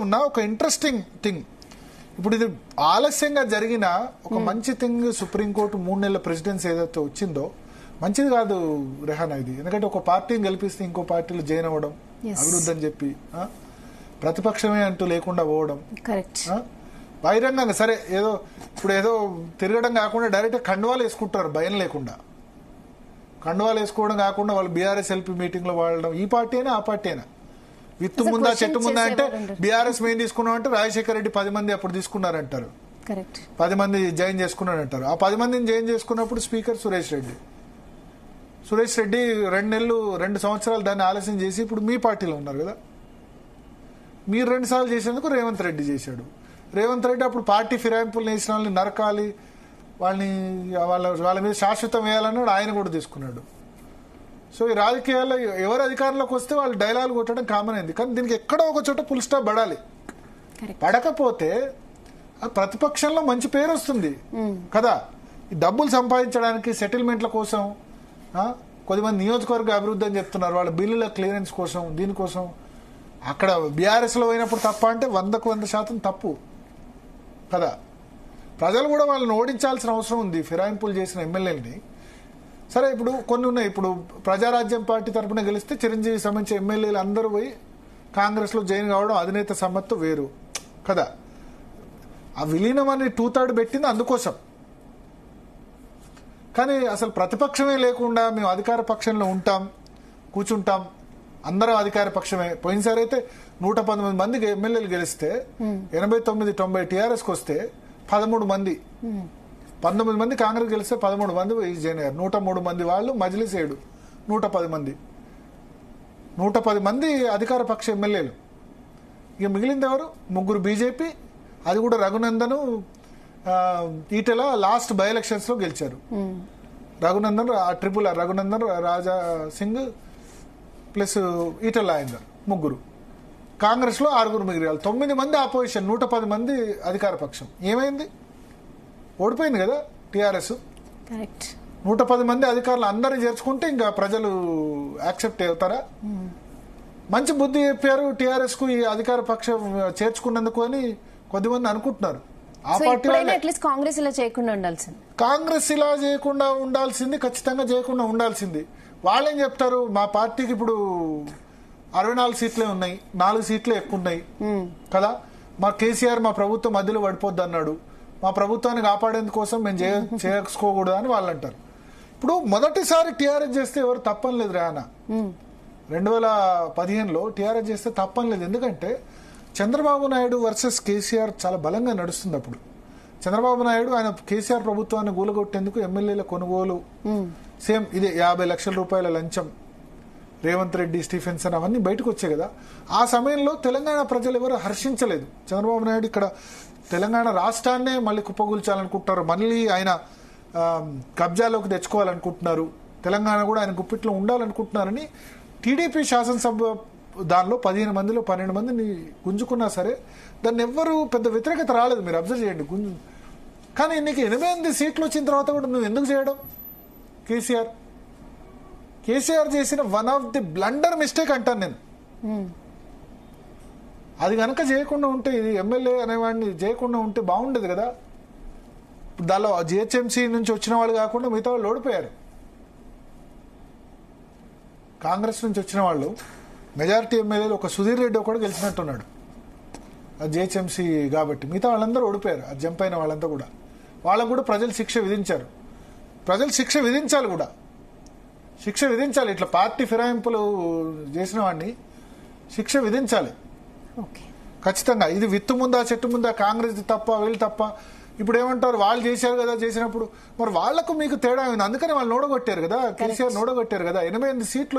ఉన్నా ఒక interesting thing, ఇప్పుడు ఇది ఆలస్యంగా జరిగిన ఒక మంచి థింగ్. సుప్రీంకోర్టు 3 నెలల ప్రెసిడెన్సీ ఏదైతే వచ్చిందో మంచిది కాదు రెహానా ఇది. ఎందుకంటే ఒక పార్టీని గెలిపిస్తే ఇంకో పార్టీలు జాయిన్ అవ్వడం, అభివృద్ధి అని చెప్పి ప్రతిపక్షమే అంటూ లేకుండా పోవడం, బహిరంగంగా సరే ఏదో ఇప్పుడు ఏదో తిరగడం కాకుండా డైరెక్ట్ కండువాలు వేసుకుంటారు భయం లేకుండా. కండువాలు వేసుకోవడం కాకుండా వాళ్ళు బీఆర్ఎస్ ఎల్పీ మీటింగ్ లో వాడడం. ఈ పార్టీ అయినా ఆ పార్టీ అయినా విత్తు ముందా చెట్టు ముందా అంటే బీఆర్ఎస్ మేము తీసుకున్నాం అంటే రాజశేఖర రెడ్డి 10 మంది అప్పుడు తీసుకున్నారంటారు, 10 మంది జాయిన్ చేసుకున్నారంటారు. ఆ 10 మందిని జాయిన్ చేసుకున్నప్పుడు స్పీకర్ సురేష్ రెడ్డి 2 సంవత్సరాలు దాన్ని ఆలస్యం చేసి ఇప్పుడు మీ పార్టీలో ఉన్నారు కదా. మీరు 2 సార్లు చేసేందుకు రేవంత్ రెడ్డి చేశాడు. రేవంత్ రెడ్డి అప్పుడు పార్టీ ఫిరాయింపులు వేసిన వాళ్ళని నరకాలి, వాళ్ళ మీద శాశ్వతం వేయాలన్నాడు, ఆయన కూడా తీసుకున్నాడు. సో ఈ రాజకీయాల్లో ఎవరు అధికారంలోకి వస్తే వాళ్ళు డైలాగ్ కొట్టడం కామన్ అయింది. కానీ దీనికి ఎక్కడో ఒక చోట ఫుల్ స్టాప్ పడాలి. పడకపోతే ప్రతిపక్షంలో మంచి పేరు వస్తుంది కదా. ఈ డబ్బులు సంపాదించడానికి సెటిల్మెంట్ల కోసం కొద్దిమంది నియోజకవర్గ అభివృద్ధి అని చెప్తున్నారు, వాళ్ళ బిల్లుల క్లియరెన్స్ కోసం, దీనికోసం. అక్కడ బీఆర్ఎస్ లో పోయినప్పుడు తప్ప అంటే 100% తప్పు కదా. ప్రజలు కూడా వాళ్ళని ఓడించాల్సిన అవసరం ఉంది, ఫిరాయింపులు చేసిన ఎమ్మెల్యేలని. సరే ఇప్పుడు కొన్ని ఉన్నాయి. ఇప్పుడు ప్రజారాజ్యం పార్టీ తరఫున గెలిస్తే చిరంజీవి సంబంధించిన ఎమ్మెల్యేలు అందరూ పోయి కాంగ్రెస్ లో జాయిన్ కావడం అధినేత సమ్మతితో వేరు కదా. ఆ విలీనం అని 2/3 పెట్టింది అందుకోసం. కానీ అసలు ప్రతిపక్షమే లేకుండా మేము అధికార పక్షంలో ఉంటాం, కూర్చుంటాం, అందరం అధికార పక్షమే. పోయినసారి అయితే 119 మంది ఎమ్మెల్యేలు గెలిస్తే 89-90 టీఆర్ఎస్కి వస్తే 13 మంది, 19 మంది కాంగ్రెస్ గెలిస్తే 13 మంది జాయిన్ అయ్యారు. 103 మంది వాళ్ళు, మజ్లిస్ 7, 110 మంది, 110 మంది అధికార పక్ష ఎమ్మెల్యేలు. ఇక మిగిలింది ఎవరు? 3 బీజేపీ, అది కూడా Raghunandan, Etela last by elections లో గెలిచారు. Raghunandan, triple R Raghunandan, Raja Singh plus Etela Rajender, 3. Congress లో 6 మిగిలారు. 9 మంది ఆపోజిషన్, 110 మంది అధికార పక్షం. ఏమైంది? ఓడిపోయింది కదా టీఆర్ఎస్. 110 మంది అధికారులు అందరినీ చేర్చుకుంటే ఇంకా ప్రజలు యాక్సెప్ట్ అవుతారా? మంచి బుద్ధి చెప్పారు టీఆర్ఎస్ కు ఈ అధికార పక్షం చేర్చుకున్నందుకు అని కొద్దిమంది అనుకుంటున్నారు. ఆ పార్టీ కాంగ్రెస్ ఇలా చేయకుండా ఉండాల్సింది, కాంగ్రెస్ ఇలా చేయకుండా ఉండాల్సింది, ఖచ్చితంగా చేయకుండా ఉండాల్సింది. వాళ్ళేం చెప్తారు, మా పార్టీకి ఇప్పుడు 64 సీట్లే ఉన్నాయి, 4 సీట్లే ఎక్కువ ఉన్నాయి కదా. మా కేసీఆర్ మా ప్రభుత్వం మధ్యలో పడిపోద్ది అన్నాడు, మా ప్రభుత్వాన్ని కాపాడేందుకోసం మేము చేసుకోకూడదు అని వాళ్ళు అంటారు. ఇప్పుడు మొదటిసారి టీఆర్ఎస్ చేస్తే ఎవరు తప్పని లేదు రానా. 2015లో టీఆర్ఎస్ చేస్తే తప్పని లేదు. ఎందుకంటే చంద్రబాబు నాయుడు వర్సెస్ కేసీఆర్ చాలా బలంగా నడుస్తుంది. అప్పుడు చంద్రబాబు నాయుడు ఆయన కేసీఆర్ ప్రభుత్వాన్ని గూలగొట్టేందుకు ఎమ్మెల్యేల కొనుగోలు, సేమ్ ఇదే 50 లక్షల రూపాయల లంచం, రేవంత్ రెడ్డి, స్టీఫెన్సన్ అవన్నీ బయటకు వచ్చాయి కదా. ఆ సమయంలో తెలంగాణ ప్రజలు ఎవరు హర్షించలేదు. చంద్రబాబు నాయుడు ఇక్కడ తెలంగాణ రాష్ట్రాన్నే మళ్ళీ కుప్పగూల్చాలనుకుంటున్నారు, మళ్ళీ ఆయన కబ్జాలోకి తెచ్చుకోవాలనుకుంటున్నారు, తెలంగాణ కూడా ఆయన గుప్పిట్లో ఉండాలనుకుంటున్నారని టీడీపీ శాసనసభ దానిలో 15 మందిలో 12 మందిని గుంజుకున్నా సరే దాన్ని ఎవ్వరూ పెద్ద వ్యతిరేకత రాలేదు. మీరు అబ్జర్వ్ చేయండి. కానీ నీకు 88 సీట్లు వచ్చిన తర్వాత కూడా నువ్వు ఎందుకు చేయడం? కేసీఆర్ చేసిన one of the blunder mistake అంటాను నేను. అది కనుక చేయకుండా ఉంటే, ఇది ఎమ్మెల్యే అనేవాడిని చేయకుండా ఉంటే బాగుండేది కదా. దానిలో జిహెచ్ఎంసీ నుంచి వచ్చిన వాళ్ళు కాకుండా మిగతా వాళ్ళు ఓడిపోయారు. కాంగ్రెస్ నుంచి వచ్చిన వాళ్ళు మెజారిటీ ఎమ్మెల్యేలు ఒక సుధీర్ రెడ్డి ఒకటి గెలిచినట్టున్నాడు, అది జిహెచ్ఎంసీ కాబట్టి. మిగతా వాళ్ళందరూ ఓడిపోయారు. అది జంప్ అయిన వాళ్ళంతా కూడా, వాళ్ళకు కూడా ప్రజలు శిక్ష విధించారు. ప్రజలు శిక్ష విధించాలి కూడా, శిక్ష విధించాలి. ఇట్లా పార్టీ ఫిరాయింపులు చేసిన వాడిని శిక్ష విధించాలి ఖచ్చితంగా. ఇది విత్తు ముందా చెట్టు ముందా, కాంగ్రెస్ తప్ప వీళ్ళు తప్ప. ఇప్పుడు ఏమంటారు, వాళ్ళు చేశారు కదా, చేసినప్పుడు మరి వాళ్లకు మీకు తేడా ఉంది. అందుకని వాళ్ళు నోడగొట్టారు కదా, కేసీఆర్ నోడగొట్టారు కదా. 88 సీట్లు